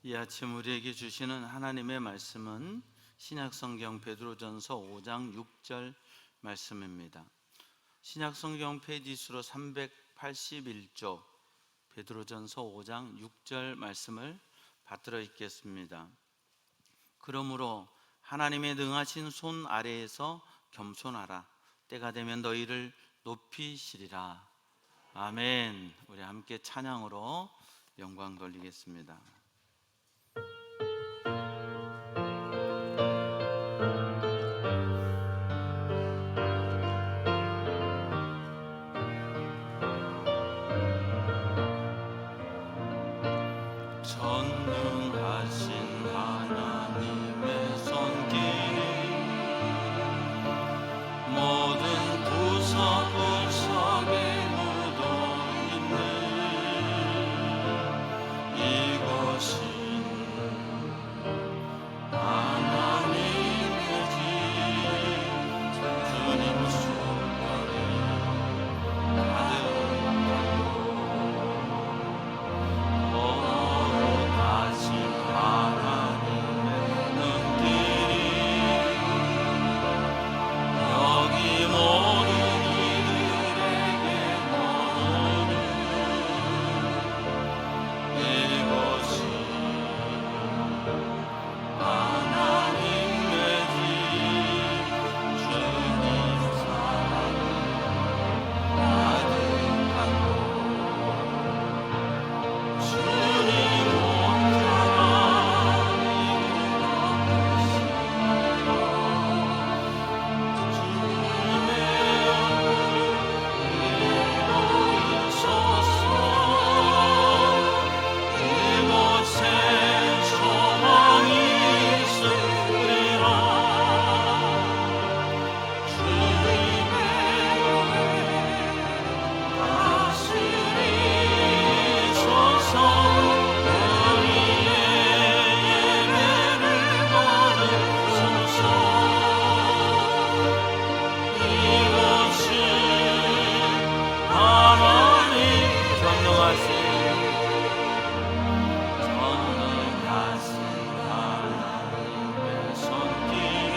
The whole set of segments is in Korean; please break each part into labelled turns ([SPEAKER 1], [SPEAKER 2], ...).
[SPEAKER 1] 이 아침 우리에게 주시는 하나님의 말씀은 신약성경 베드로전서 5장 6절 말씀입니다. 신약성경 페이지 수로 381쪽 베드로전서 5장 6절 말씀을 받들어 읽겠습니다. 그러므로 하나님의 능하신 손 아래에서 겸손하라. 때가 되면 너희를 높이시리라. 아멘. 우리 함께 찬양으로 영광 돌리겠습니다. 전능하신 하나님의 손길이 모든 구석구석에 묻어있는 이곳이 하나님의 집 주님 손길이 거룩하신 하나님의 눈길이 여기 모든 이들에게 머무는 이곳이 하나님의 집 주님 사랑이 가득한 곳 주님 혼자가 주님의 보이소서. 이곳에 소망이 있으리라. 주님의 다스리소서. 우리의 예배를 받으소서. 이곳은 하나님 전능하신 하나님의 손길이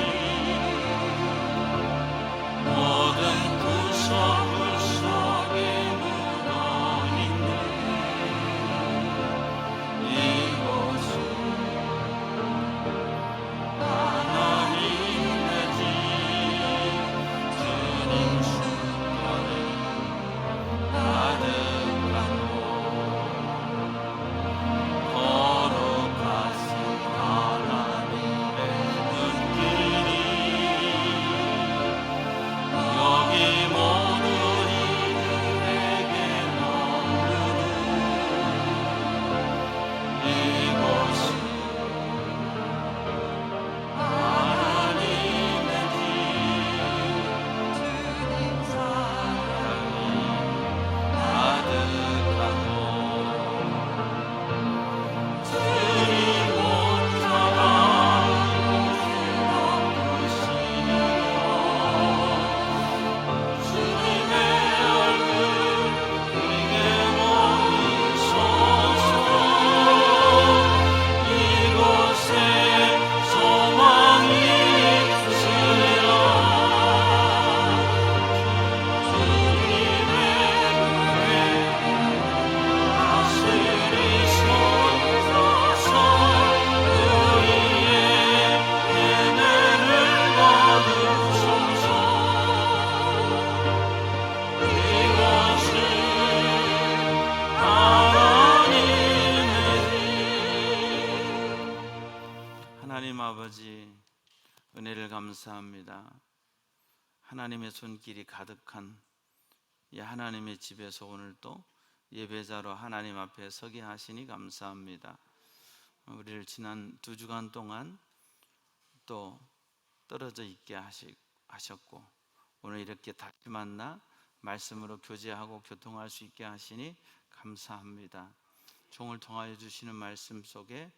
[SPEAKER 1] 모든 구석구석에 묻어있는 이곳은 하나님의 집 주님 숨결이 가득한 곳 거룩하신 하나님의 눈길이 여기 모든 이들에게 머무는 이곳은 하나님의 집 주님 사랑이 가득한 곳 주님 혼자가 이곳을 덮으시며 주님의 얼굴 우리에게 보이소서. 이곳에 소망이 있으리라. 주님의 교회 다스리소서. 우리의 예배를 받으소서. 이곳은 하나님의 집. 하나님 아버지, 은혜를 감사합니다. 하나님의 손길이 가득한 이 하나님의 집에서 오늘 또 예배자로 하나님 앞에 서게 하시니 감사합니다. 우리를 지난 2주간 동안 또 떨어져 있게 하셨고 오늘 이렇게 다시 만나 말씀으로 교제하고 교통할 수 있게 하시니 감사합니다. 종을 통하여 주시는 말씀 속에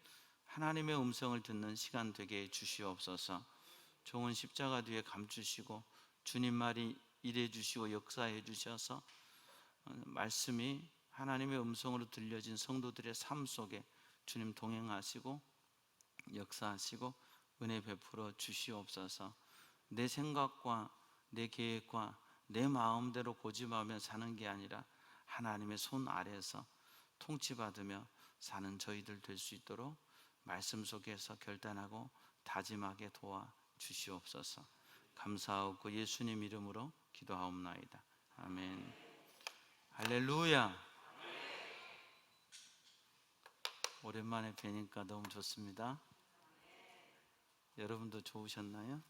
[SPEAKER 1] 하나님의 음성을 듣는 시간 되게 해 주시옵소서. 종은 십자가 뒤에 감추시고 주님 말이 일해 주시고 역사해 주셔서 말씀이 하나님의 음성으로 들려진 성도들의 삶 속에 주님 동행하시고 역사하시고 은혜 베풀어 주시옵소서. 내 생각과 내 계획과 내 마음대로 고집하며 사는 게 아니라 하나님의 손 아래에서 통치받으며 사는 저희들 될 수 있도록 말씀 속에서 결단하고 다짐하게 도와 주시옵소서. 감사하고 예수님 이름으로 기도하옵나이다. 아멘. 할렐루야. 오랜만에 뵈니까 너무 좋습니다. 여러분도 좋으셨나요?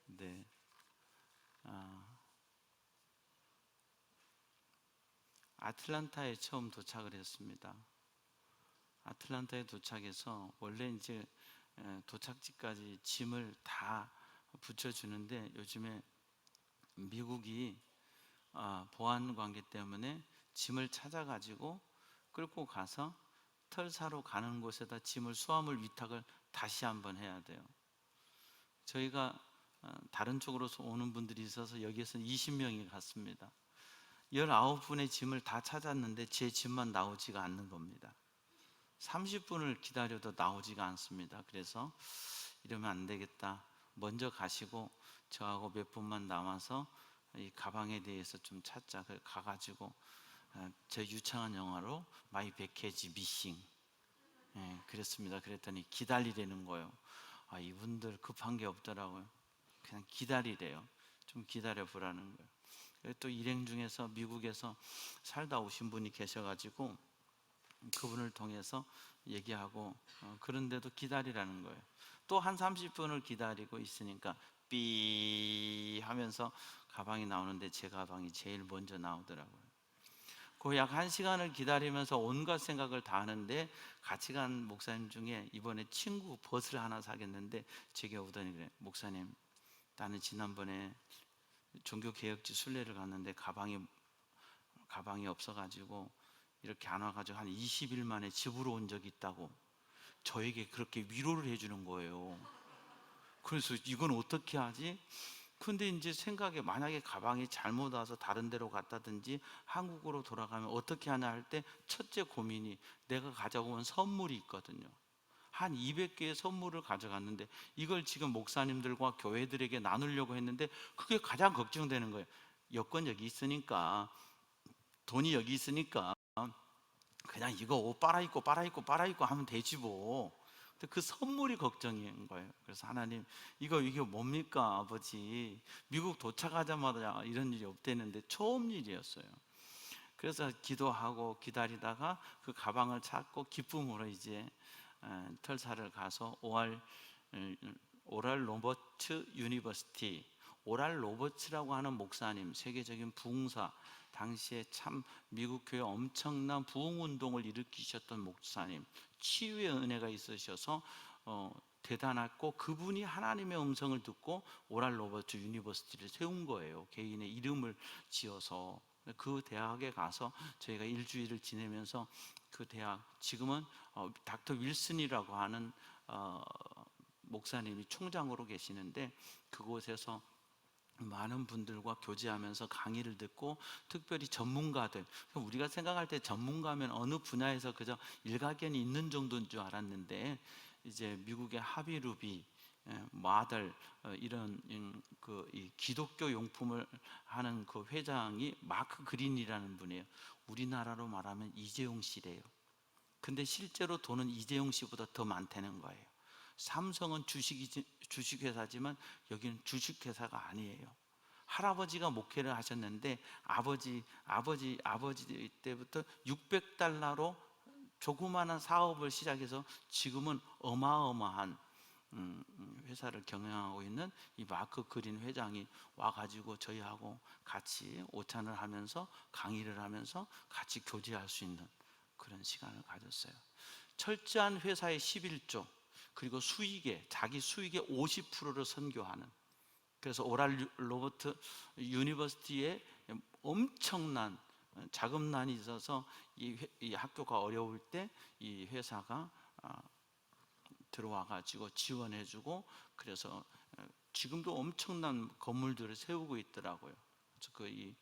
[SPEAKER 1] 네. 아틀란타에 처음 도착을 했습니다. 아틀란타에 도착해서 원래 이제 도착지까지 짐을 다 붙여주는데 요즘에 미국이 보안 관계 때문에 짐을 찾아가지고 끌고 가서 털사로 가는 곳에다 짐을 수화물 위탁을 다시 한번 해야 돼요. 저희가 다른 쪽으로 오는 분들이 있어서 여기에서 20명이 갔습니다. 19분의 짐을 다 찾았는데 제 짐만 나오지가 않는 겁니다. 30분을 기다려도 나오지가 않습니다. 그래서 이러면 안 되겠다. 먼저 가시고 저하고 몇 분만 남아서 이 가방에 대해서 좀 찾자. 가가지고 제 유창한 영어로 My package missing. 그랬습니다. 그랬더니 기다리라는 거예요. 이분들 급한 게 없더라고요. 그냥 기다리래요. 좀 기다려 보라는 거예요. 또 일행 중에서 미국에서 살다 오신 분이 계셔가지고 그분을 통해서 얘기하고 그런데도 기다리라는 거예요. 또 한 30분을 기다리고 있으니까 삐 하면서 가방이 나오는데 제 가방이 제일 먼저 나오더라고요. 그 약 1시간을 기다리면서 온갖 생각을 다 하는데 같이 간 목사님 중에 이번에 친구 벗을 하나 사겠는데 제게 오더니 그래, 목사님 나는 지난번에 종교개혁지 순례를 갔는데 가방이 없어가지고 이렇게 안 와가지고 한 20일 만에 집으로 온 적이 있다고 저에게 그렇게 위로를 해주는 거예요. 그래서 이건 어떻게 하지? 근데 이제 생각에 만약에 가방이 잘못 와서 다른 데로 갔다든지 한국으로 돌아가면 어떻게 하냐 할 때 첫째 고민이 내가 가져온 선물이 있거든요. 한 200개의 선물을 가져갔는데 이걸 지금 목사님들과 교회들에게 나누려고 했는데 그게 가장 걱정되는 거예요. 여권 여기 있으니까, 돈이 여기 있으니까 그냥 이거 옷 빨아입고 하면 되지 뭐. 근데 그 선물이 걱정인 거예요. 그래서 하나님 이게 뭡니까 아버지, 미국 도착하자마자 이런 일이 없대는데 처음 일이었어요. 그래서 기도하고 기다리다가 그 가방을 찾고 기쁨으로 이제 털사를 가서 오랄 로버츠 유니버시티, 오랄 로버츠라고 하는 목사님, 세계적인 부흥사, 당시에 참 미국 교회 엄청난 부흥 운동을 일으키셨던 목사님, 치유의 은혜가 있으셔서 대단했고 그분이 하나님의 음성을 듣고 오랄 로버츠 유니버시티를 세운 거예요. 개인의 이름을 지어서. 그 대학에 가서 저희가 일주일을 지내면서 그 대학, 지금은 닥터 윌슨이라고 하는 목사님이 총장으로 계시는데 그곳에서 많은 분들과 교제하면서 강의를 듣고 특별히 전문가들, 우리가 생각할 때 전문가면 어느 분야에서 그저 일가견이 있는 정도인 줄 알았는데 이제 미국의 하비루비, 마들 이런 이 기독교 용품을 하는 그 회장이 마크 그린이라는 분이에요. 우리나라로 말하면 이재용 씨래요. 근데 실제로 돈은 이재용 씨보다 더 많다는 거예요. 삼성은 주식회사지만 여기는 주식회사가 아니에요. 할아버지가 목회를 하셨는데 아버지 때부터 600달러로 조그마한 사업을 시작해서 지금은 어마어마한 회사를 경영하고 있는 이 마크 그린 회장이 와가지고 저희하고 같이 오찬을 하면서 강의를 하면서 같이 교제할 수 있는 그런 시간을 가졌어요. 철저한 회사의 11조, 그리고 자기 수익의 50%를 선교하는, 그래서 오랄 로버트 유니버시티에 엄청난 자금난이 있어서 이 학교가 어려울 때 이 회사가 들어와 가지고 지원해주고, 그래서 지금도 엄청난 건물들을 세우고 있더라고요. 그래서 이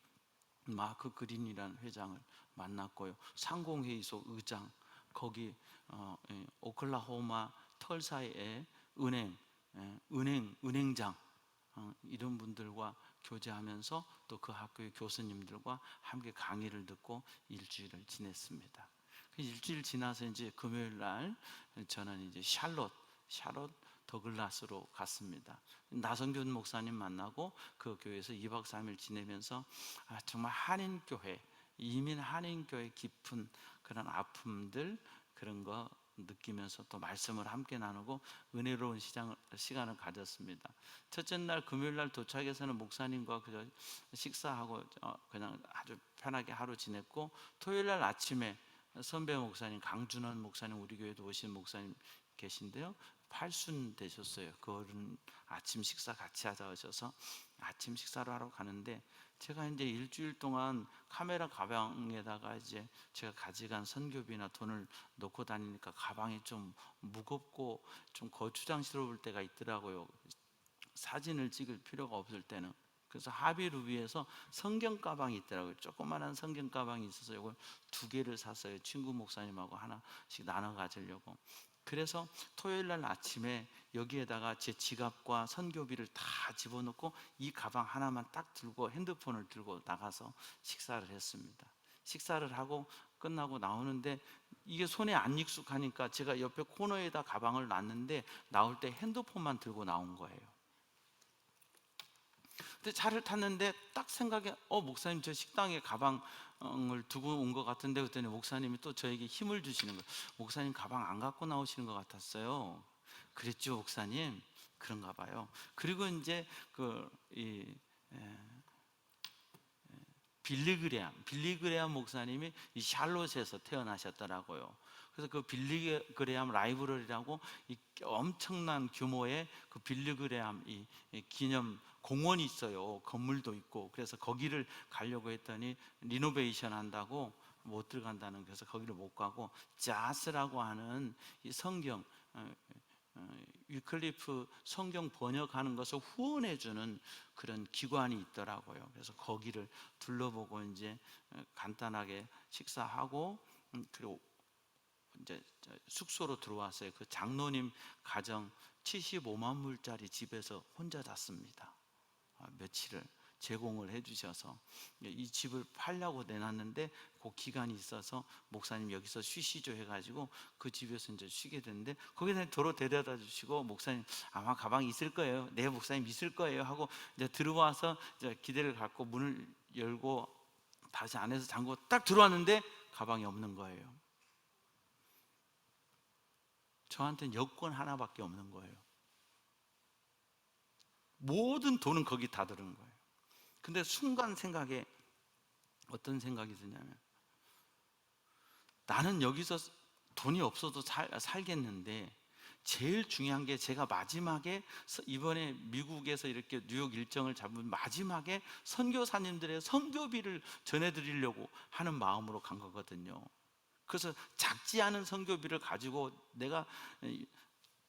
[SPEAKER 1] 마크 그린이라는 회장을 만났고요. 상공회의소 의장, 거기 오클라호마 털사의 은행장 이런 분들과 교제하면서 또 그 학교의 교수님들과 함께 강의를 듣고 일주일을 지냈습니다. 일주일 지나서 이제 금요일 날 저는 이제 샬롯 더글라스로 갔습니다. 나성균 목사님 만나고 그 교회에서 2박 3일 지내면서 정말 이민 한인교회 깊은 그런 아픔들 그런 거 느끼면서 또 말씀을 함께 나누고 은혜로운 시간을 가졌습니다. 첫째 날 금요일 날 도착해서는 목사님과 그저 식사하고 그냥 아주 편하게 하루 지냈고, 토요일 날 아침에 선배 목사님 강준원 목사님, 우리 교회도 오신 목사님 계신데요, 팔순 되셨어요. 그거는 아침 식사 같이 하자 하셔서 아침 식사를 하러 가는데, 제가 이제 일주일 동안 카메라 가방에다가 이제 제가 가져간 선교비나 돈을 넣고 다니니까 가방이 좀 무겁고 좀 거추장스러울 때가 있더라고요. 사진을 찍을 필요가 없을 때는. 그래서 합의를 위해서 성경 가방이 있더라고요. 조그만한 성경 가방이 있어서 이걸 2개를 샀어요. 친구 목사님하고 하나씩 나눠 가지려고. 그래서 토요일 날 아침에 여기에다가 제 지갑과 선교비를 다 집어넣고 이 가방 하나만 딱 들고 핸드폰을 들고 나가서 식사를 했습니다. 식사를 하고 끝나고 나오는데 이게 손에 안 익숙하니까 제가 옆에 코너에다 가방을 놨는데 나올 때 핸드폰만 들고 나온 거예요. 근데 차를 탔는데 딱 생각에 목사님 저 식당에 가방을 두고 온 것 같은데, 그랬더니 목사님이 또 저에게 힘을 주시는 거예요. 목사님 가방 안 갖고 나오시는 것 같았어요. 그랬죠 목사님? 그런가 봐요. 그리고 이제 빌리그레암 목사님이 이 샬롯에서 태어나셨더라고요. 그래서 그 빌리그레암 라이브러리라고 이 엄청난 규모의 그 빌리그레암 이 기념 공원이 있어요. 건물도 있고. 그래서 거기를 가려고 했더니 리노베이션 한다고 못 들어간다는, 그래서 거기를 못 가고 자스라고 하는 이 성경 위클리프 성경 번역하는 것을 후원해주는 그런 기관이 있더라고요. 그래서 거기를 둘러보고 이제 간단하게 식사하고 그리고 이제 숙소로 들어왔어요. 그 장로님 가정 75만 불짜리 집에서 혼자 잤습니다. 며칠을 제공을 해주셔서 이 집을 팔려고 내놨는데 그 기간이 있어서 목사님 여기서 쉬시죠 해가지고 그 집에서 이제 쉬게 됐는데, 거기서 도로 데려다 주시고 목사님 아마 가방이 있을 거예요. 네 목사님 있을 거예요 하고 이제 들어와서 이제 기대를 갖고 문을 열고 다시 안에서 잠그고 딱 들어왔는데 가방이 없는 거예요. 저한테는 여권 하나밖에 없는 거예요. 모든 돈은 거기 다 들은 거예요. 근데 순간 생각에 어떤 생각이 드냐면, 나는 여기서 돈이 없어도 살겠는데 제일 중요한 게 제가 마지막에 이번에 미국에서 이렇게 뉴욕 일정을 잡은 마지막에 선교사님들의 선교비를 전해드리려고 하는 마음으로 간 거거든요. 그래서 작지 않은 선교비를 가지고 내가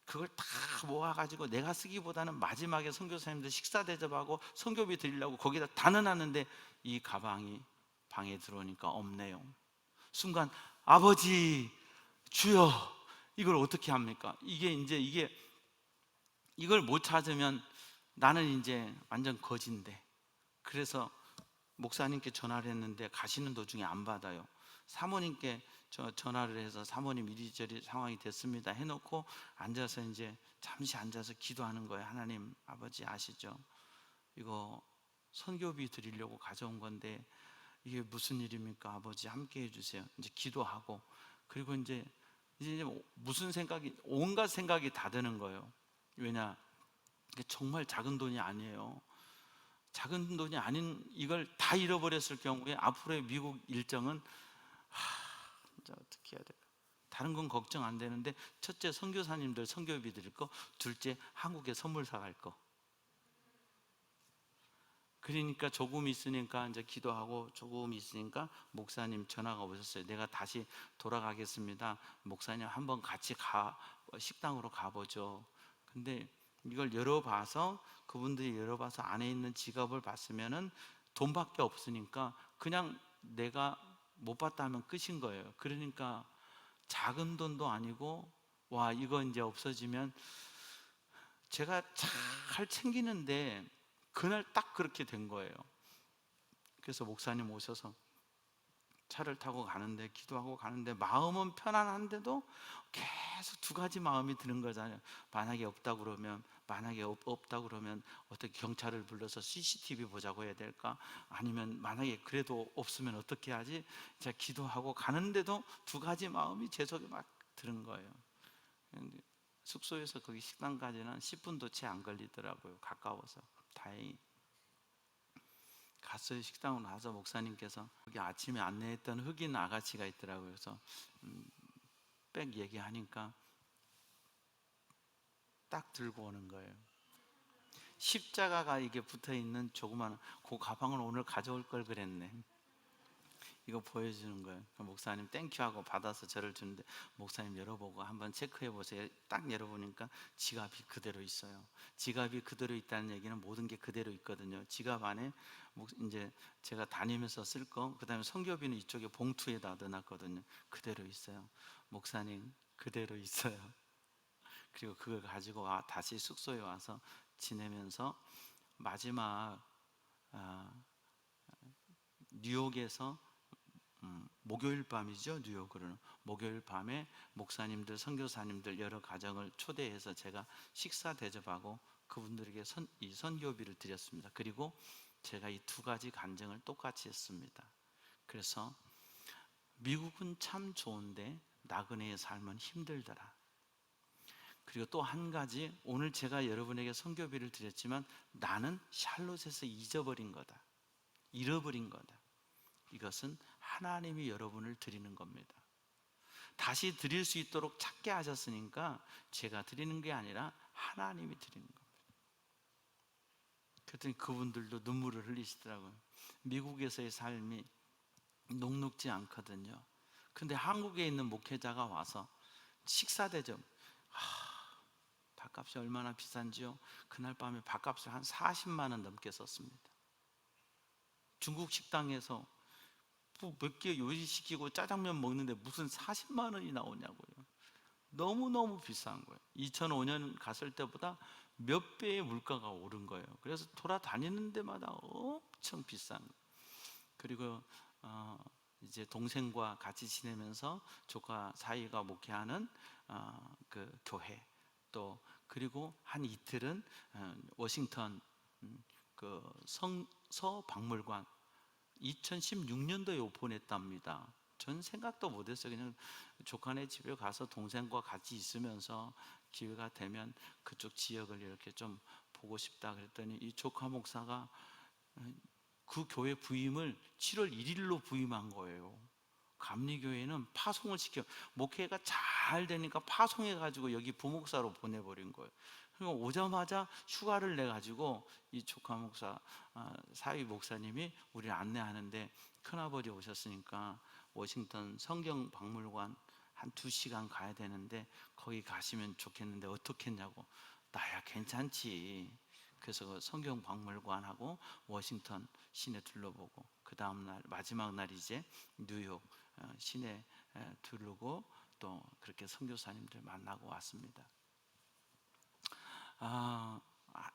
[SPEAKER 1] 그걸 다 모아가지고 내가 쓰기보다는 마지막에 선교사님들 식사 대접하고 선교비 드리려고 거기다 다 넣어놨는데 이 가방이 방에 들어오니까 없네요. 순간 아버지 주여 이걸 어떻게 합니까? 이걸 못 찾으면 나는 이제 완전 거지인데. 그래서 목사님께 전화를 했는데 가시는 도중에 안 받아요. 사모님께 전화를 해서 사모님 이리저리 상황이 됐습니다 해놓고 앉아서 이제 잠시 앉아서 기도하는 거예요. 하나님 아버지 아시죠? 이거 선교비 드리려고 가져온 건데 이게 무슨 일입니까? 아버지 함께 해주세요. 이제 기도하고, 그리고 이제 무슨 생각이, 온갖 생각이 다 드는 거예요. 왜냐, 이게 정말 작은 돈이 아니에요. 작은 돈이 아닌 이걸 다 잃어버렸을 경우에 앞으로의 미국 일정은 이제 어떻게 해야 될까? 다른 건 걱정 안 되는데, 첫째 선교사님들 선교비 드릴 거, 둘째 한국에 선물 사갈 거. 그러니까 조금 있으니까 이제 기도하고 조금 있으니까 목사님 전화가 오셨어요. 내가 다시 돌아가겠습니다. 목사님 한번 같이 식당으로 가보죠. 근데 이걸 열어봐서 그분들이 열어봐서 안에 있는 지갑을 봤으면은 돈밖에 없으니까 그냥 내가 못 봤다 하면 끝인 거예요. 그러니까 작은 돈도 아니고, 와, 이거 이제 없어지면 제가 잘 챙기는데 그날 딱 그렇게 된 거예요. 그래서 목사님 오셔서 차를 타고 가는데, 기도하고 가는데, 마음은 편안한데도 계속 두 가지 마음이 드는 거잖아요. 만약에 없다 그러면, 없다 그러면 어떻게 경찰을 불러서 CCTV 보자고 해야 될까? 아니면 만약에 그래도 없으면 어떻게 하지? 제가 기도하고 가는데도 두 가지 마음이 제 속에 막 드는 거예요. 숙소에서 거기 식당까지는 10분도 채 안 걸리더라고요. 가까워서 다행히 갔어요. 식당으로 가서 목사님께서 거기 아침에 안내했던 흑인 아가씨가 있더라고요. 그래서 백 얘기하니까 딱 들고 오는 거예요. 십자가가 이게 붙어있는 조그마한 그 가방을 오늘 가져올 걸 그랬네. 이거 보여주는 거예요. 목사님 땡큐 하고 받아서 저를 주는데, 목사님 열어보고 한번 체크해 보세요. 딱 열어보니까 지갑이 그대로 있어요. 지갑이 그대로 있다는 얘기는 모든 게 그대로 있거든요. 지갑 안에 이제 제가 다니면서 쓸 거, 그 다음에 선교비는 이쪽에 봉투에다 넣어놨거든요. 그대로 있어요. 목사님 그대로 있어요. 그리고 그걸 가지고 다시 숙소에 와서 지내면서 마지막 뉴욕에서 목요일 밤이죠. 뉴욕으로는 목요일 밤에 목사님들, 선교사님들 여러 가정을 초대해서 제가 식사 대접하고 그분들에게 이 선교비를 드렸습니다. 그리고 제가 이 두 가지 간증을 똑같이 했습니다. 그래서 미국은 참 좋은데 나그네의 삶은 힘들더라. 그리고 또 한 가지, 오늘 제가 여러분에게 선교비를 드렸지만 나는 샬롯에서 잊어버린 거다, 잃어버린 거다. 이것은 하나님이 여러분을 드리는 겁니다. 다시 드릴 수 있도록 찾게 하셨으니까 제가 드리는 게 아니라 하나님이 드리는 겁니다. 그랬더니 그분들도 눈물을 흘리시더라고요. 미국에서의 삶이 녹록지 않거든요. 근데 한국에 있는 목회자가 와서 식사 대접, 밥값이 얼마나 비싼지요? 그날 밤에 밥값을 한 40만 원 넘게 썼습니다. 중국 식당에서 몇 개 요리시키고 짜장면 먹는데 무슨 40만 원이 나오냐고요. 너무너무 비싼 거예요. 2005년 갔을 때보다 몇 배의 물가가 오른 거예요. 그래서 돌아다니는 데마다 엄청 비싼 거예요. 그리고 이제 동생과 같이 지내면서 조카 사이가 목회하는 그 교회, 또 그리고 한 이틀은 워싱턴 그 서박물관 2016년도에 오픈했답니다. 전 생각도 못했어요. 그냥 조카네 집에 가서 동생과 같이 있으면서 기회가 되면 그쪽 지역을 이렇게 좀 보고 싶다 그랬더니 이 조카 목사가 그 교회 부임을 7월 1일로 부임한 거예요. 감리교회는 파송을 시켜, 목회가 잘 되니까 파송해가지고 여기 부목사로 보내버린 거예요. 그러니까 오자마자 휴가를 내가지고 이 조카 목사, 사위 목사님이 우리를 안내하는데, 큰아버지 오셨으니까 워싱턴 성경박물관 한 2시간 가야 되는데 거기 가시면 좋겠는데 어떻겠냐고. 나야 괜찮지. 그래서 그 성경박물관하고 워싱턴 시내 둘러보고, 그 다음날 마지막 날 이제 뉴욕 시내 두르고 또 그렇게 선교사님들 만나고 왔습니다.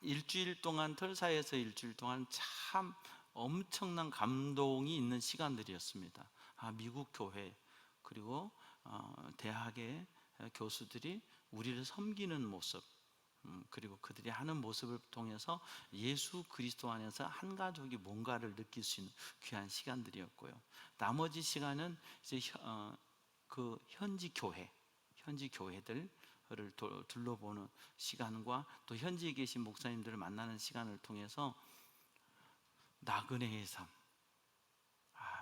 [SPEAKER 1] 일주일 동안, 털사에서 일주일 동안 참 엄청난 감동이 있는 시간들이었습니다. 미국 교회, 그리고 대학의 교수들이 우리를 섬기는 모습, 그리고 그들이 하는 모습을 통해서 예수 그리스도 안에서 한 가족이 뭔가를 느낄 수 있는 귀한 시간들이었고요. 나머지 시간은 이제 그 현지 교회들을 둘러보는 시간과 또 현지에 계신 목사님들을 만나는 시간을 통해서 나그네의 삶,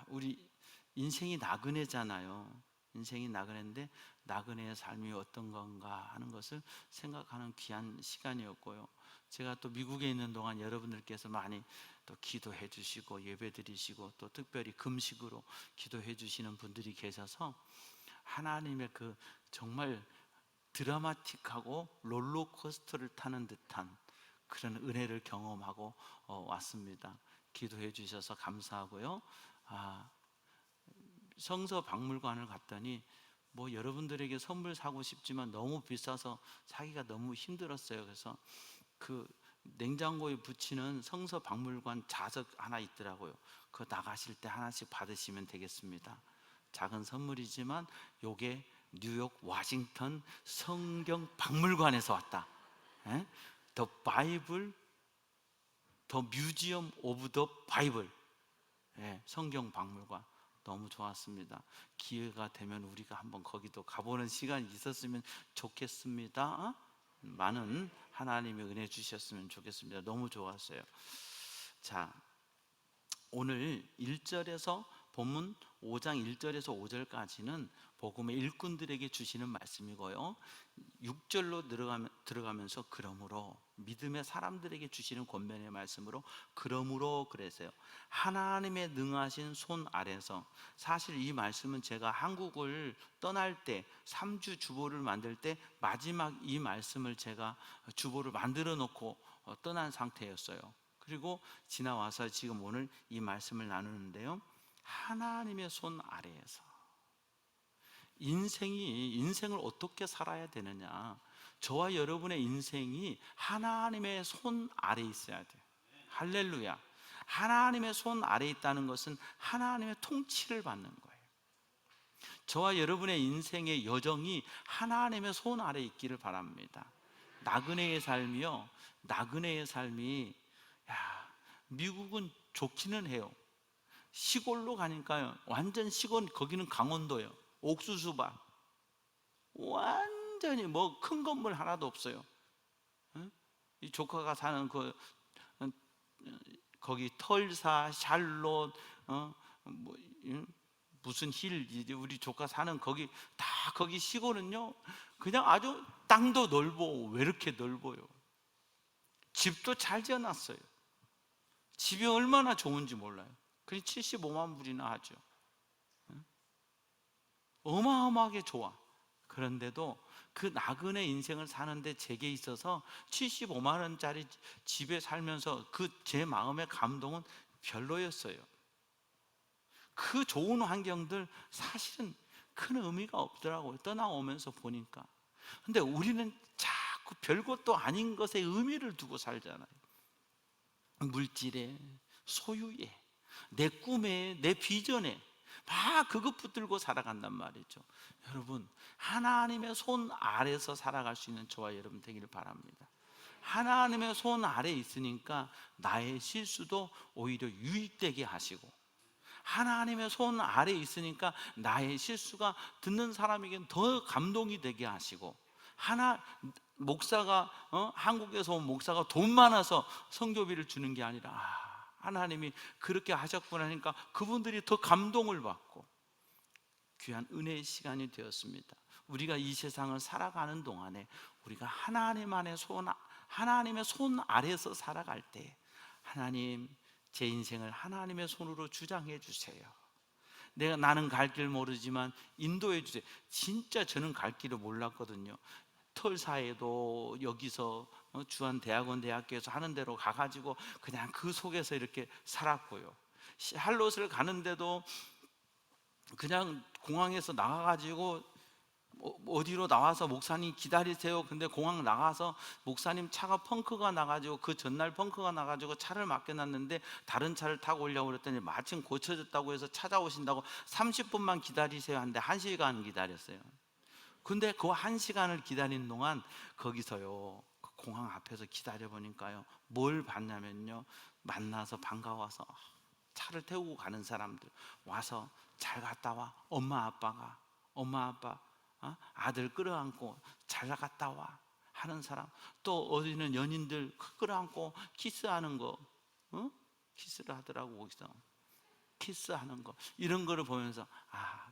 [SPEAKER 1] 우리 인생이 나그네잖아요. 인생이 나그네인데 나그네의 삶이 어떤 건가 하는 것을 생각하는 귀한 시간이었고요. 제가 또 미국에 있는 동안 여러분들께서 많이 또 기도해 주시고 예배 드리시고 또 특별히 금식으로 기도해 주시는 분들이 계셔서 하나님의 그 정말 드라마틱하고 롤러코스터를 타는 듯한 그런 은혜를 경험하고 왔습니다. 기도해 주셔서 감사하고요. 성서 박물관을 갔더니 뭐 여러분들에게 선물 사고 싶지만 너무 비싸서 사기가 너무 힘들었어요. 그래서 그 냉장고에 붙이는 성서 박물관 자석 하나 있더라고요. 그거 나가실 때 하나씩 받으시면 되겠습니다. 작은 선물이지만 요게 뉴욕 워싱턴 성경 박물관에서 왔다. 예? The Bible, The Museum of the Bible. 예, 성경 박물관 너무 좋았습니다. 기회가 되면 우리가 한번 거기도 가보는 시간이 있었으면 좋겠습니다. 많은 하나님의 은혜 주셨으면 좋겠습니다. 너무 좋았어요. 자, 오늘 1절에서 본문 5장 1절에서 5절까지는 복음의 일꾼들에게 주시는 말씀이고요, 6절로 들어가면서 그러므로, 믿음의 사람들에게 주시는 권면의 말씀으로 그러므로 그랬어요. 하나님의 능하신 손 아래서. 사실 이 말씀은 제가 한국을 떠날 때 3주 주보를 만들 때 마지막 이 말씀을 제가 주보를 만들어 놓고 떠난 상태였어요. 그리고 지나와서 지금 오늘 이 말씀을 나누는데요, 하나님의 손 아래에서. 인생을 어떻게 살아야 되느냐, 저와 여러분의 인생이 하나님의 손 아래 있어야 돼요. 할렐루야. 하나님의 손 아래 있다는 것은 하나님의 통치를 받는 거예요. 저와 여러분의 인생의 여정이 하나님의 손 아래 있기를 바랍니다. 나그네의 삶이요, 나그네의 삶이, 미국은 좋기는 해요. 시골로 가니까요, 완전 시골, 거기는 강원도예요. 옥수수밭, 완전히 뭐 큰 건물 하나도 없어요. 이 조카가 사는 거기 털사, 샬롯, 뭐, 무슨 힐, 우리 조카 사는 거기 다, 거기 시골은요 그냥 아주 땅도 넓어. 왜 이렇게 넓어요? 집도 잘 지어놨어요. 집이 얼마나 좋은지 몰라요. 그게 75만 불이나 하죠. 어마어마하게 좋아. 그런데도 그 나그네 인생을 사는데 제게 있어서 75만 원짜리 집에 살면서 그 제 마음의 감동은 별로였어요. 그 좋은 환경들 사실은 큰 의미가 없더라고요, 떠나오면서 보니까. 근데 우리는 자꾸 별것도 아닌 것에 의미를 두고 살잖아요. 물질에, 소유에, 내 꿈에, 내 비전에 막 그것 붙들고 살아간단 말이죠. 여러분, 하나님의 손 아래서 살아갈 수 있는 저와 여러분 되기를 바랍니다. 하나님의 손 아래 있으니까 나의 실수도 오히려 유익되게 하시고, 하나님의 손 아래 있으니까 나의 실수가 듣는 사람에게는 더 감동이 되게 하시고, 목사가 한국에서 온 목사가 돈 많아서 선교비를 주는 게 아니라, 하나님이 그렇게 하셨구나 하니까 그분들이 더 감동을 받고 귀한 은혜의 시간이 되었습니다. 우리가 이 세상을 살아가는 동안에 우리가 하나님의 손 아래서 살아갈 때, 하나님, 제 인생을 하나님의 손으로 주장해 주세요. 나는 갈 길 모르지만 인도해 주세요. 진짜 저는 갈 길을 몰랐거든요. 털사에도 여기서 주한대학원 대학교에서 하는 대로 가가지고 그냥 그 속에서 이렇게 살았고요. 할롯을 가는데도 그냥 공항에서 나가가지고 어디로 나와서 목사님 기다리세요. 근데 공항 나가서 목사님 차가 펑크가 나가지고, 그 전날 펑크가 나가지고 차를 맡겨놨는데 다른 차를 타고 오려고 그랬더니 마침 고쳐졌다고 해서 찾아오신다고 30분만 기다리세요 하는데 1시간 기다렸어요. 근데 그 1시간을 기다리는 동안 거기서요, 그 공항 앞에서 기다려보니까요, 뭘 봤냐면요, 만나서 반가워서 차를 태우고 가는 사람들 와서 잘 갔다 와, 엄마 아빠 아들 끌어안고 잘 갔다 와 하는 사람, 또 어디는 연인들 끌어안고 키스하는 거, 키스를 하더라고. 거기서 키스하는 거, 이런 거를 보면서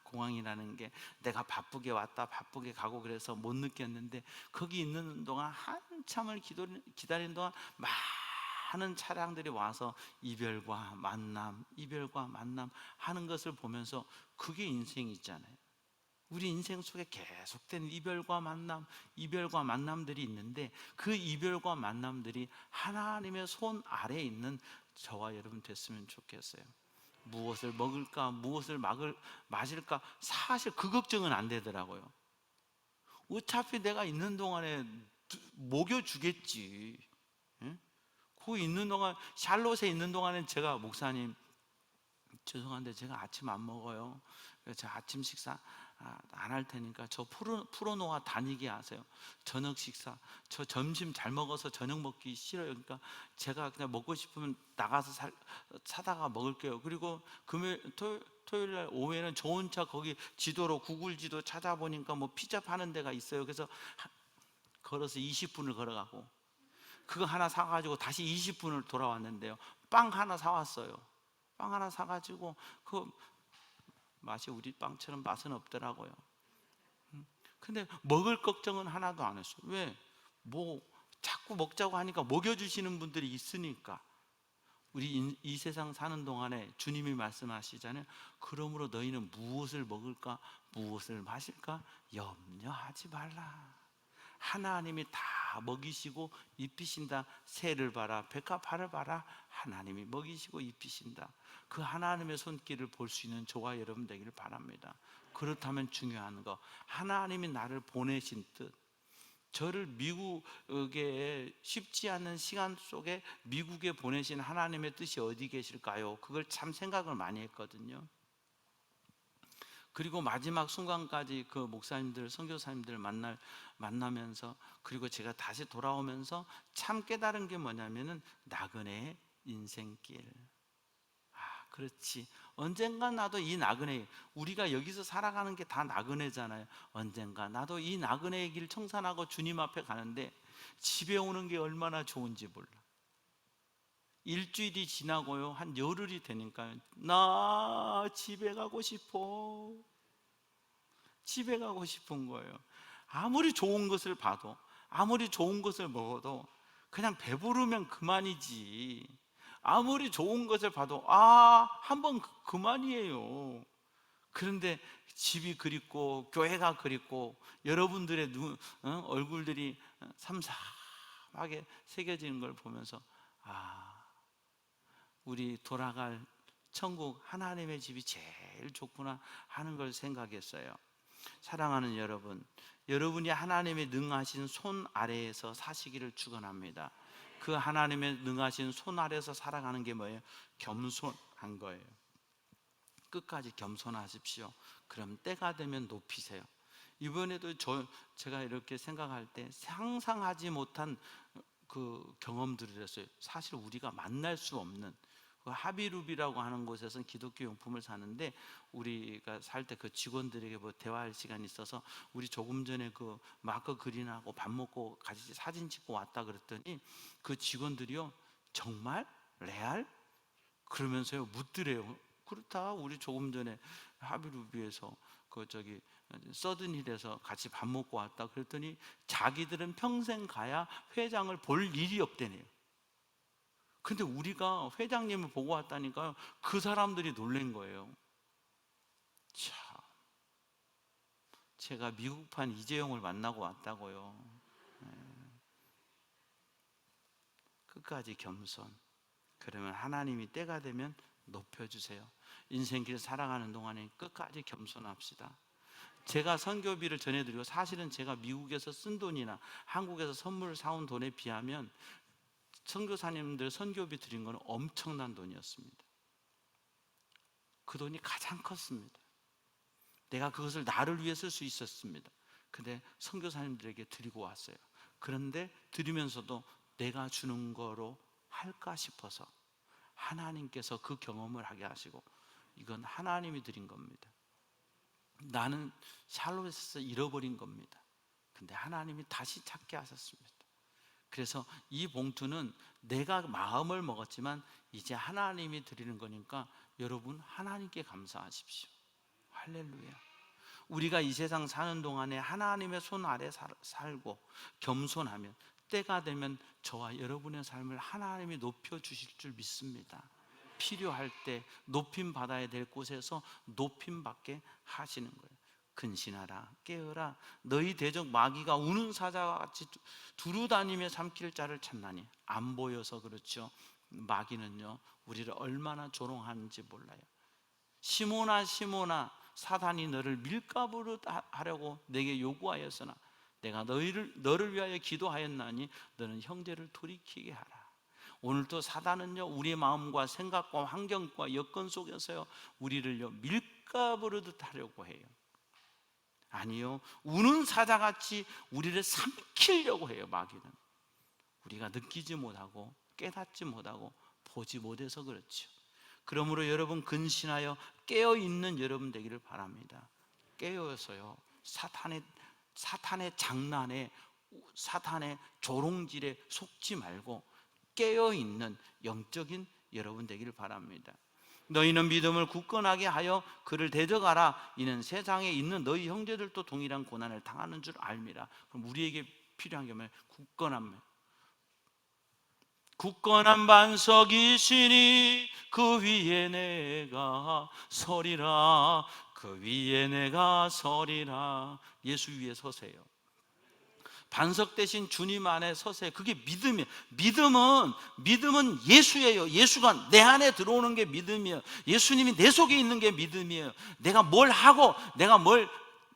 [SPEAKER 1] 공항이라는 게 내가 바쁘게 왔다 바쁘게 가고 그래서 못 느꼈는데, 거기 있는 동안 한참을 기다리는 동안 많은 차량들이 와서 이별과 만남 하는 것을 보면서, 그게 인생이잖아요. 우리 인생 속에 계속된 이별과 만남들이 있는데, 그 이별과 만남들이 하나님의 손 아래에 있는 저와 여러분 됐으면 좋겠어요. 무엇을 먹을까, 무엇을 마실까, 사실 그 걱정은 안 되더라고요. 어차피 내가 있는 동안에 먹여주겠지. 예? 거기 있는 동안, 샬롯에 있는 동안에 제가, 목사님 죄송한데 제가 아침 안 먹어요. 그래서 제가 아침 식사 안 할 테니까 저 풀어놓아 다니게 하세요. 저녁 식사, 저 점심 잘 먹어서 저녁 먹기 싫어요. 그러니까 제가 그냥 먹고 싶으면 나가서 사다가 먹을게요. 그리고 금요일, 토요일 날 오후에는 저 혼자 거기 지도로 구글 지도 찾아보니까 뭐 피자 파는 데가 있어요. 그래서 걸어서 20분을 걸어가고 그거 하나 사가지고 다시 20분을 돌아왔는데요. 빵 하나 사왔어요. 빵 하나 사가지고 그 맛이 우리 빵처럼 맛은 없더라고요. 근데 먹을 걱정은 하나도 안 했어요. 왜? 뭐 자꾸 먹자고 하니까 먹여주시는 분들이 있으니까. 우리 이 세상 사는 동안에 주님이 말씀하시잖아요. 그러므로 너희는 무엇을 먹을까, 무엇을 마실까 염려하지 말라. 하나님이 다 먹이시고 입히신다. 새를 봐라, 백합화를 봐라. 하나님이 먹이시고 입히신다. 그 하나님의 손길을 볼 수 있는 저와 여러분 되기를 바랍니다. 그렇다면 중요한 거, 하나님이 나를 보내신 뜻, 저를 미국에 쉽지 않은 시간 속에 미국에 보내신 하나님의 뜻이 어디 계실까요? 그걸 참 생각을 많이 했거든요. 그리고 마지막 순간까지 그 목사님들, 선교사님들 만나면서, 그리고 제가 다시 돌아오면서 참 깨달은 게 뭐냐면은 나그네의 인생길. 그렇지. 언젠가 나도 이 나그네, 우리가 여기서 살아가는 게 다 나그네잖아요. 언젠가 나도 이 나그네의 길 청산하고 주님 앞에 가는데 집에 오는 게 얼마나 좋은지 몰라. 일주일이 지나고요, 한 열흘이 되니까 나 집에 가고 싶어. 집에 가고 싶은 거예요. 아무리 좋은 것을 봐도, 아무리 좋은 것을 먹어도 그냥 배부르면 그만이지. 아무리 좋은 것을 봐도 한 번 그만이에요. 그런데 집이 그립고 교회가 그립고 여러분들의 얼굴들이 삼삼하게 새겨지는 걸 보면서 우리 돌아갈 천국 하나님의 집이 제일 좋구나 하는 걸 생각했어요. 사랑하는 여러분, 여러분이 하나님의 능하신 손 아래에서 사시기를 축원합니다. 그 하나님의 능하신 손 아래에서 살아가는 게 뭐예요? 겸손한 거예요. 끝까지 겸손하십시오. 그럼 때가 되면 높이세요. 이번에도 제가 이렇게 생각할 때 상상하지 못한 그 경험들을 했어요. 사실 우리가 만날 수 없는 그 하비루비라고 하는 곳에서는 기독교 용품을 사는데, 우리가 살 때 그 직원들에게 뭐 대화할 시간이 있어서 우리 조금 전에 그 마크 그린하고 밥 먹고 같이 사진 찍고 왔다 그랬더니 그 직원들이요, 정말? 레알? 그러면서요 묻더래요. 그렇다, 우리 조금 전에 하비루비에서 그 저기 서든힐에서 같이 밥 먹고 왔다 그랬더니 자기들은 평생 가야 회장을 볼 일이 없대네요. 근데 우리가 회장님을 보고 왔다니까요, 그 사람들이 놀란 거예요. 참, 제가 미국판 이재용을 만나고 왔다고요. 끝까지 겸손. 그러면 하나님이 때가 되면 높여주세요. 인생길 살아가는 동안에 끝까지 겸손합시다. 제가 선교비를 전해드리고, 사실은 제가 미국에서 쓴 돈이나 한국에서 선물 사온 돈에 비하면 선교사님들 선교비 드린 건 엄청난 돈이었습니다. 그 돈이 가장 컸습니다. 내가 그것을 나를 위해 쓸 수 있었습니다. 근데 선교사님들에게 드리고 왔어요. 그런데 드리면서도 내가 주는 거로 할까 싶어서 하나님께서 그 경험을 하게 하시고, 이건 하나님이 드린 겁니다. 나는 샬롯에서 잃어버린 겁니다. 근데 하나님이 다시 찾게 하셨습니다. 그래서 이 봉투는 내가 마음을 먹었지만 이제 하나님이 드리는 거니까 여러분 하나님께 감사하십시오. 할렐루야. 우리가 이 세상 사는 동안에 하나님의 손 아래 살고 겸손하면 때가 되면 저와 여러분의 삶을 하나님이 높여주실 줄 믿습니다. 필요할 때 높임 받아야 될 곳에서 높임 받게 하시는 거예요. 근신하라, 깨어라. 너희 대적 마귀가 우는 사자와 같이 두루다니며 삼킬 자를 찾나니. 안 보여서 그렇죠. 마귀는요 우리를 얼마나 조롱하는지 몰라요. 시몬아 시몬아, 사단이 너를 밀가부로 하려고 내게 요구하였으나 내가 너를 위하여 기도하였나니 너는 형제를 돌이키게 하라. 오늘도 사단은요, 우리의 마음과 생각과 환경과 여건 속에서요, 우리를요 밀가부르듯 하려고 해요. 아니요, 우는 사자같이 우리를 삼키려고 해요. 마귀는 우리가 느끼지 못하고 깨닫지 못하고 보지 못해서 그렇죠. 그러므로 여러분, 근신하여 깨어있는 여러분 되기를 바랍니다. 깨어서요, 사탄의 장난에, 사탄의 조롱질에 속지 말고 깨어있는 영적인 여러분 되기를 바랍니다. 너희는 믿음을 굳건하게 하여 그를 대적하라. 이는 세상에 있는 너희 형제들도 동일한 고난을 당하는 줄 알미라. 그럼 우리에게 필요한 게 뭐예요? 굳건한 반석이시니 그 위에 내가 서리라. 그 위에 내가 서리라. 예수 위에 서세요. 반석 대신 주님 안에 서세요. 그게 믿음이에요. 믿음은 예수예요. 예수가 내 안에 들어오는 게 믿음이에요. 예수님이 내 속에 있는 게 믿음이에요. 내가 뭘 하고 내가 뭘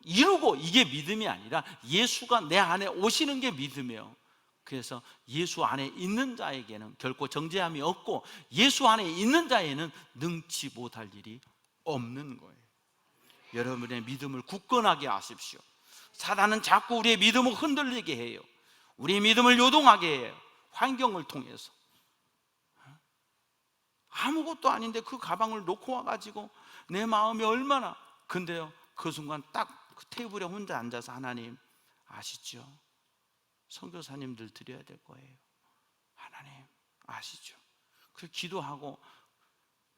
[SPEAKER 1] 이루고 이게 믿음이 아니라 예수가 내 안에 오시는 게 믿음이에요. 그래서 예수 안에 있는 자에게는 결코 정죄함이 없고 예수 안에 있는 자에는 능치 못할 일이 없는 거예요. 여러분의 믿음을 굳건하게 하십시오. 사단은 자꾸 우리의 믿음을 흔들리게 해요. 우리의 믿음을 요동하게 해요. 환경을 통해서. 아무것도 아닌데 그 가방을 놓고 와가지고 내 마음이 얼마나. 근데요, 그 순간 딱 그 테이블에 혼자 앉아서 하나님 아시죠? 선교사님들 드려야 될 거예요. 하나님 아시죠? 그래서 기도하고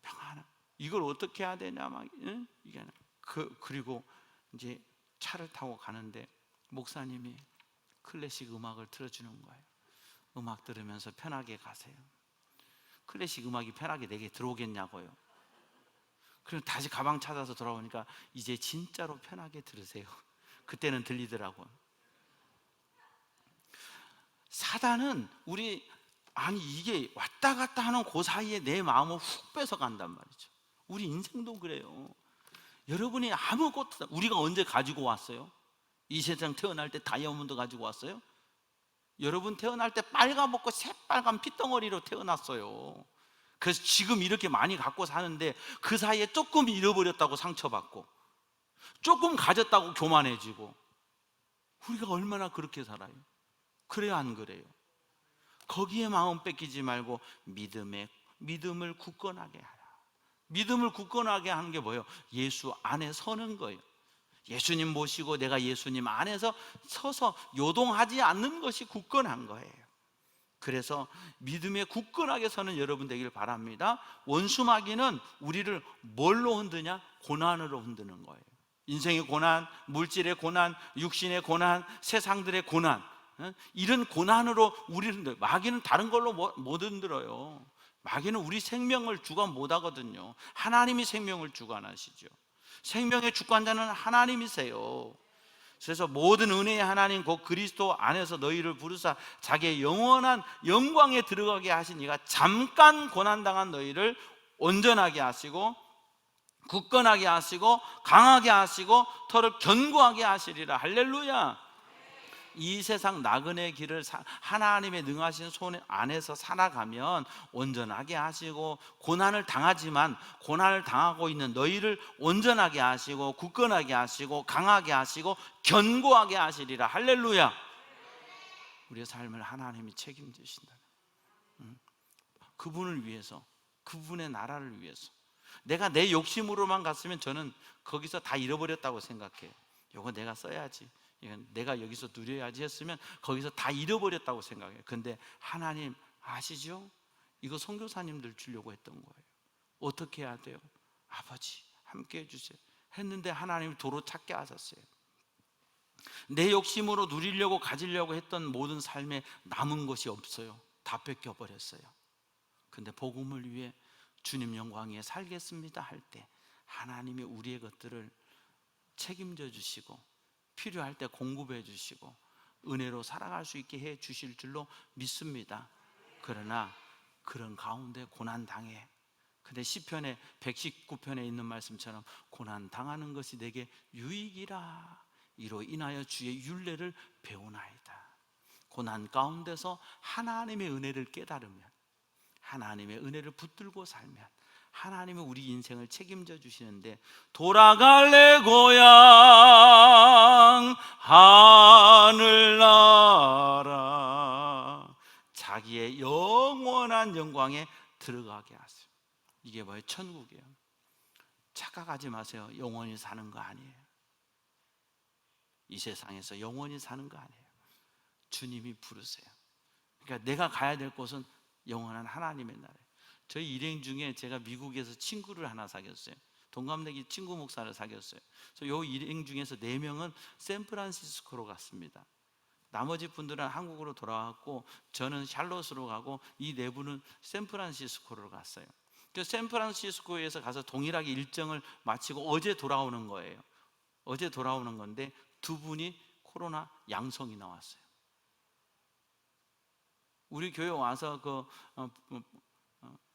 [SPEAKER 1] 평안한 이걸 어떻게 해야 되냐 막 이게 그리고 이제 차를 타고 가는데 목사님이 클래식 음악을 틀어주는 거예요. 음악 들으면서 편하게 가세요. 클래식 음악이 편하게 내게 들어오겠냐고요. 그럼 다시 가방 찾아서 돌아오니까 이제 진짜로 편하게 들으세요. 그때는 들리더라고요. 사단은 이게 왔다 갔다 하는 그 사이에 내 마음을 훅 뺏어간단 말이죠. 우리 인생도 그래요. 여러분이 아무것도, 우리가 언제 가지고 왔어요? 이 세상 태어날 때 다이아몬드 가지고 왔어요? 여러분 태어날 때 빨가벗고 새빨간 핏덩어리로 태어났어요. 그래서 지금 이렇게 많이 갖고 사는데 그 사이에 조금 잃어버렸다고 상처받고 조금 가졌다고 교만해지고, 우리가 얼마나 그렇게 살아요? 그래요, 안 그래요? 거기에 마음 뺏기지 말고 믿음을 굳건하게 하라. 믿음을 굳건하게 하는 게 뭐예요? 예수 안에 서는 거예요. 예수님 모시고 내가 예수님 안에서 서서 요동하지 않는 것이 굳건한 거예요. 그래서 믿음에 굳건하게 서는 여러분 되길 바랍니다. 원수 마귀는 우리를 뭘로 흔드냐? 고난으로 흔드는 거예요. 인생의 고난, 물질의 고난, 육신의 고난, 세상들의 고난, 이런 고난으로 우리를 흔들어요. 마귀는 다른 걸로 못 흔들어요. 마귀는 우리 생명을 주관 못 하거든요. 하나님이 생명을 주관하시죠. 생명의 주관자는 하나님이세요. 그래서 모든 은혜의 하나님 곧 그리스도 안에서 너희를 부르사 자기의 영원한 영광에 들어가게 하신 이가 잠깐 고난당한 너희를 온전하게 하시고 굳건하게 하시고 강하게 하시고 터를 견고하게 하시리라. 할렐루야. 이 세상 나그네 길을 하나님의 능하신 손 안에서 살아가면 온전하게 하시고, 고난을 당하지만 고난을 당하고 있는 너희를 온전하게 하시고 굳건하게 하시고 강하게 하시고 견고하게 하시리라. 할렐루야. 우리의 삶을 하나님이 책임지신다. 그분을 위해서, 그분의 나라를 위해서. 내가 내 욕심으로만 갔으면 저는 거기서 다 잃어버렸다고 생각해요. 이거 내가 써야지, 이건 내가 여기서 누려야지 했으면 거기서 다 잃어버렸다고 생각해요. 근데 하나님 아시죠? 이거 선교사님들 주려고 했던 거예요. 어떻게 해야 돼요? 아버지 함께 해주세요 했는데 하나님이 도로 찾게 하셨어요. 내 욕심으로 누리려고 가지려고 했던 모든 삶에 남은 것이 없어요. 다 뺏겨버렸어요. 근데 복음을 위해 주님 영광 위에 살겠습니다 할 때 하나님이 우리의 것들을 책임져 주시고 필요할 때 공급해 주시고 은혜로 살아갈 수 있게 해 주실 줄로 믿습니다. 그러나 그런 가운데 고난 당해. 근데 시편의 119편에 있는 말씀처럼 고난 당하는 것이 내게 유익이라. 이로 인하여 주의 율례를 배우나이다. 고난 가운데서 하나님의 은혜를 깨달으면, 하나님의 은혜를 붙들고 살면 하나님은 우리 인생을 책임져 주시는데, 돌아갈래 고향 하늘나라, 자기의 영원한 영광에 들어가게 하세요. 이게 뭐예요? 천국이에요. 착각하지 마세요. 영원히 사는 거 아니에요. 이 세상에서 영원히 사는 거 아니에요. 주님이 부르세요. 그러니까 내가 가야 될 곳은 영원한 하나님의 나라예요. 저희 일행 중에 제가 미국에서 친구를 하나 사귀었어요. 동갑내기 친구 목사를 사귀었어요. 그래서 요 일행 중에서 4명은 샌프란시스코로 갔습니다. 나머지 분들은 한국으로 돌아왔고, 저는 샬롯으로 가고, 이 4분은 샌프란시스코로 갔어요. 그래서 샌프란시스코에서 가서 동일하게 일정을 마치고 어제 돌아오는 거예요. 어제 돌아오는 건데 2분이 코로나 양성이 나왔어요. 우리 교회 와서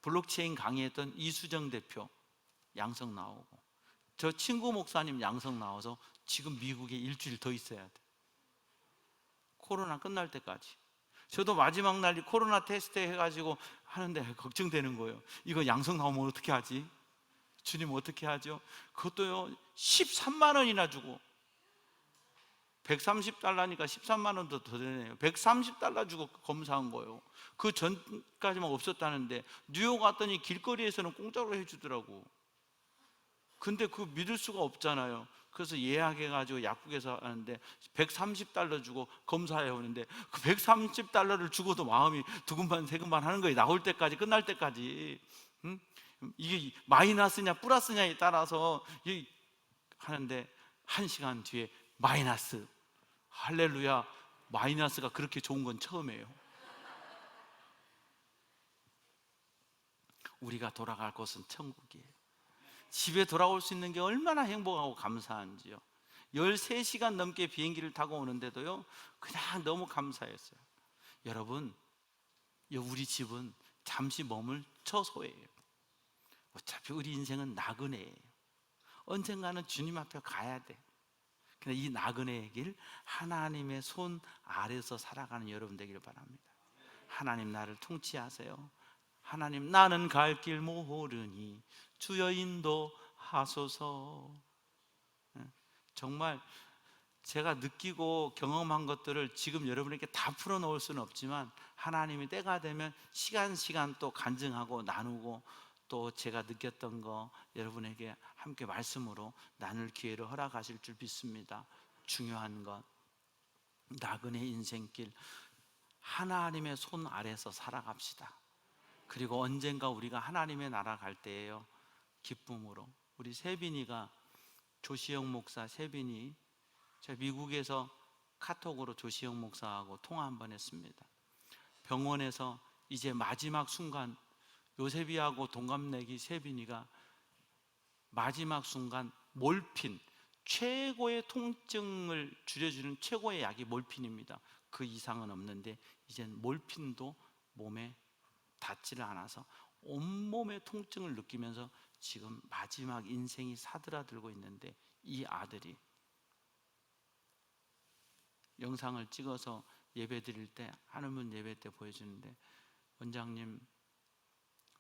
[SPEAKER 1] 블록체인 강의했던 이수정 대표 양성 나오고, 저 친구 목사님 양성 나와서 지금 미국에 일주일 더 있어야 돼. 코로나 끝날 때까지. 저도 마지막 날 코로나 테스트 해가지고 하는데 걱정되는 거예요. 이거 양성 나오면 어떻게 하지? 주님 어떻게 하죠? 그것도요 13만 원이나 주고, 130달러니까 13만 원도 더 되네요. 130달러 주고 검사한 거예요. 그 전까지만 없었다는데 뉴욕 왔더니 길거리에서는 공짜로 해주더라고. 근데 그거 믿을 수가 없잖아요. 그래서 예약해가지고 약국에서 하는데 130달러 주고 검사해 오는데, 그 130달러를 주고도 마음이 두근반 세근반 하는 거예요. 나올 때까지, 끝날 때까지. 응? 이게 마이너스냐 플러스냐에 따라서 하는데 1시간 뒤에 마이너스. 할렐루야. 마이너스가 그렇게 좋은 건 처음이에요. 우리가 돌아갈 곳은 천국이에요. 집에 돌아올 수 있는 게 얼마나 행복하고 감사한지요. 13시간 넘게 비행기를 타고 오는데도요 그냥 너무 감사했어요. 여러분, 우리 집은 잠시 머물 처소예요. 어차피 우리 인생은 나그네예요. 언젠가는 주님 앞에 가야 돼. 근데 이 나그네의 길, 하나님의 손 아래서 살아가는 여러분 되기를 바랍니다. 하나님 나를 통치하세요. 하나님, 나는 갈 길 모르니 주여 인도하소서. 정말 제가 느끼고 경험한 것들을 지금 여러분에게 다 풀어놓을 수는 없지만, 하나님이 때가 되면 시간 또 간증하고 나누고, 또 제가 느꼈던 거 여러분에게 함께 말씀으로 나눌 기회를 허락하실 줄 믿습니다. 중요한 건 나그네 인생길, 하나님의 손 아래서 살아갑시다. 그리고 언젠가 우리가 하나님의 나라 갈 때에요, 기쁨으로. 우리 세빈이가, 조시영 목사 세빈이, 제가 미국에서 카톡으로 조시영 목사하고 통화 한번 했습니다. 병원에서 이제 마지막 순간, 요셉이하고 동갑내기 세빈이가 마지막 순간 몰핀, 최고의 통증을 줄여주는 최고의 약이 몰핀입니다. 그 이상은 없는데 이젠 몰핀도 몸에 닿지를 않아서 온몸의 통증을 느끼면서 지금 마지막 인생이 사드라들고 있는데, 이 아들이 영상을 찍어서 예배 드릴 때, 하늘문 예배 때 보여주는데, 원장님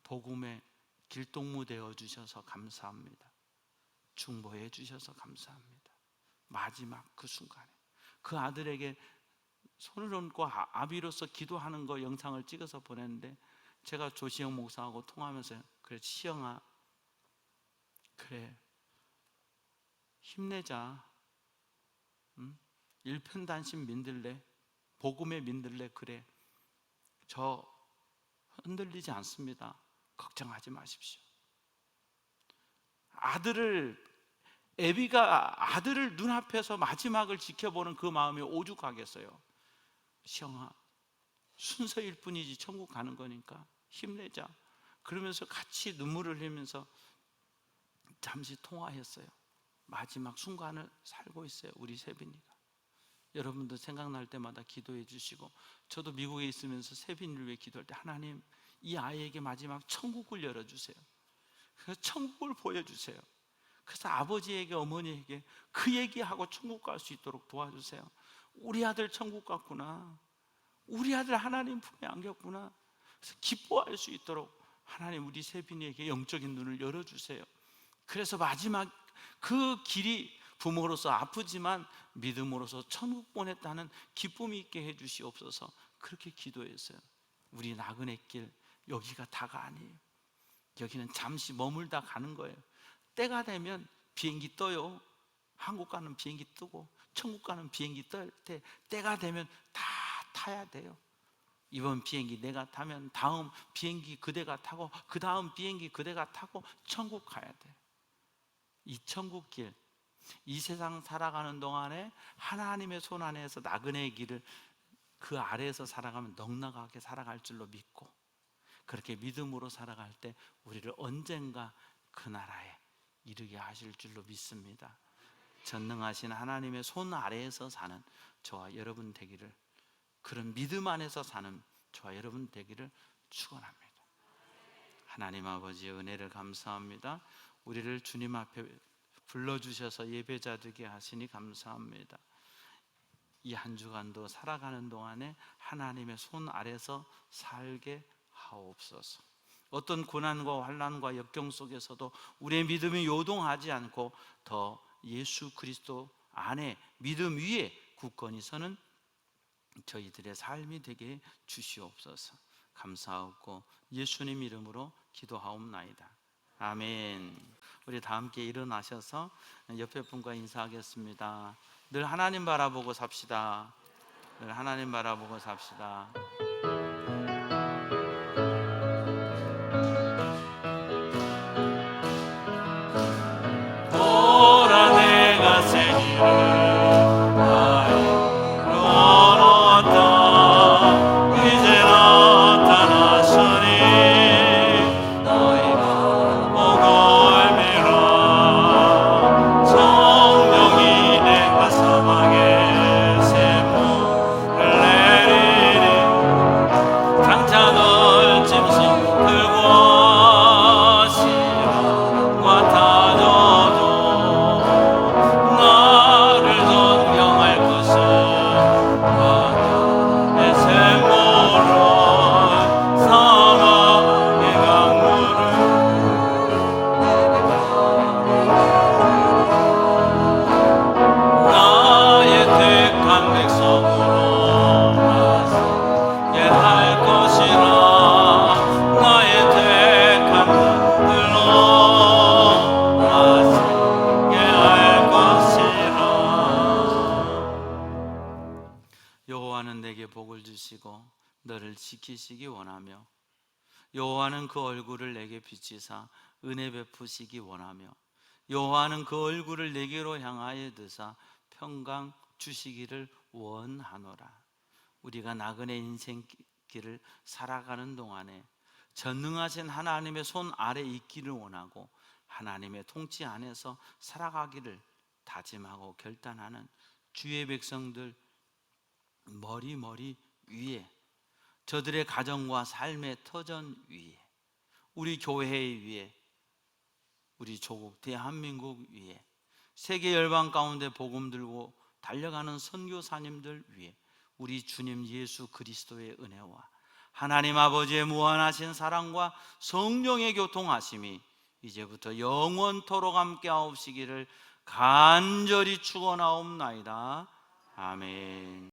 [SPEAKER 1] 복음의 길동무 되어 주셔서 감사합니다. 중보해 주셔서 감사합니다. 마지막 그 순간에 그 아들에게 손을 얹고 아비로서 기도하는 거 영상을 찍어서 보냈는데, 제가 조시영 목사하고 통화하면서, 그래 시영아, 그래 힘내자. 일편단심 민들레, 복음에 민들레. 그래, 저 흔들리지 않습니다. 걱정하지 마십시오. 애비가 아들을 눈앞에서 마지막을 지켜보는 그 마음이 오죽하겠어요. 시영아, 순서일 뿐이지 천국 가는 거니까 힘내자. 그러면서 같이 눈물을 흘리면서 잠시 통화했어요. 마지막 순간을 살고 있어요, 우리 세빈이가. 여러분도 생각날 때마다 기도해 주시고, 저도 미국에 있으면서 세빈이를 위해 기도할 때, 하나님 이 아이에게 마지막 천국을 열어주세요. 그래서 천국을 보여주세요. 그래서 아버지에게 어머니에게 그 얘기하고 천국 갈 수 있도록 도와주세요. 우리 아들 천국 갔구나, 우리 아들 하나님 품에 안겼구나. 그래서 기뻐할 수 있도록 하나님 우리 세빈이에게 영적인 눈을 열어주세요. 그래서 마지막 그 길이 부모로서 아프지만 믿음으로서 천국 보냈다는 기쁨이 있게 해주시옵소서. 그렇게 기도했어요. 우리 나그네 길 여기가 다가 아니에요. 여기는 잠시 머물다 가는 거예요. 때가 되면 비행기 떠요. 한국 가는 비행기 뜨고 천국 가는 비행기 뜰 때 때가 되면 다 타야 돼요. 이번 비행기 내가 타면 다음 비행기 그대가 타고 그 다음 비행기 그대가 타고 천국 가야 돼요. 이 천국 길, 이 세상 살아가는 동안에 하나님의 손 안에서 나그네의 길을 그 아래에서 살아가면 넉넉하게 살아갈 줄로 믿고, 그렇게 믿음으로 살아갈 때 우리를 언젠가 그 나라에 이르게 하실 줄로 믿습니다. 전능하신 하나님의 손 아래에서 사는 저와 여러분 되기를, 그런 믿음 안에서 사는 저와 여러분 되기를 축원합니다. 하나님 아버지의 은혜를 감사합니다. 우리를 주님 앞에 불러주셔서 예배자 되게 하시니 감사합니다. 이 한 주간도 살아가는 동안에 하나님의 손 아래서 살게 하옵소서. 어떤 고난과 환난과 역경 속에서도 우리의 믿음이 요동하지 않고 더 예수 그리스도 안에 믿음 위에 굳건히 서는 저희들의 삶이 되게 주시옵소서. 감사하고 예수님 이름으로 기도하옵나이다. 아멘. 우리 다 함께 일어나셔서 옆에 분과 인사하겠습니다. 늘 하나님 바라보고 삽시다. 늘 하나님 바라보고 삽시다. 보라 내가 새 길을 너를 지키시기 원하며, 여호와는 그 얼굴을 내게 비치사 은혜 베푸시기 원하며, 여호와는 그 얼굴을 내게로 향하여 드사 평강 주시기를 원하노라. 우리가 나그네 인생길을 살아가는 동안에 전능하신 하나님의 손 아래 있기를 원하고 하나님의 통치 안에서 살아가기를 다짐하고 결단하는 주의 백성들 머리 위에, 저들의 가정과 삶의 터전 위에, 우리 교회 위에, 우리 조국 대한민국 위에, 세계 열방 가운데 복음 들고 달려가는 선교사님들 위에 우리 주님 예수 그리스도의 은혜와 하나님 아버지의 무한하신 사랑과 성령의 교통하심이 이제부터 영원토록 함께 하옵시기를 간절히 축원하옵나이다. 아멘.